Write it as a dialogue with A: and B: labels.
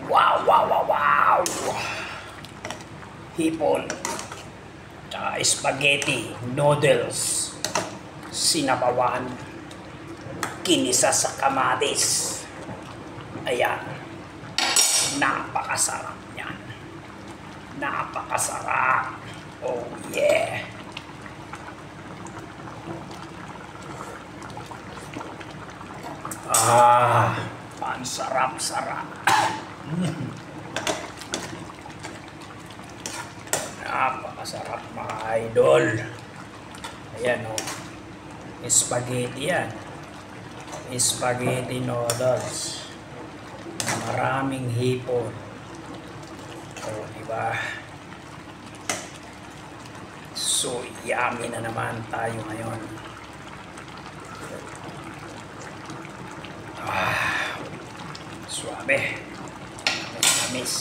A: Wow, wow, wow, wow! Hipon. Tsaka spaghetti, noodles, sinabawan, kinisa sa kamatis. Ayan. Napakasarap yan. Napakasarap. Oh yeah. Ang sarap-sarap. Napakasarap mga idol. Ayan o. Spaghetti yan. Spaghetti noodles. Maraming hipon. O, diba? So, yummy na naman tayo ngayon. Suabe. Namis.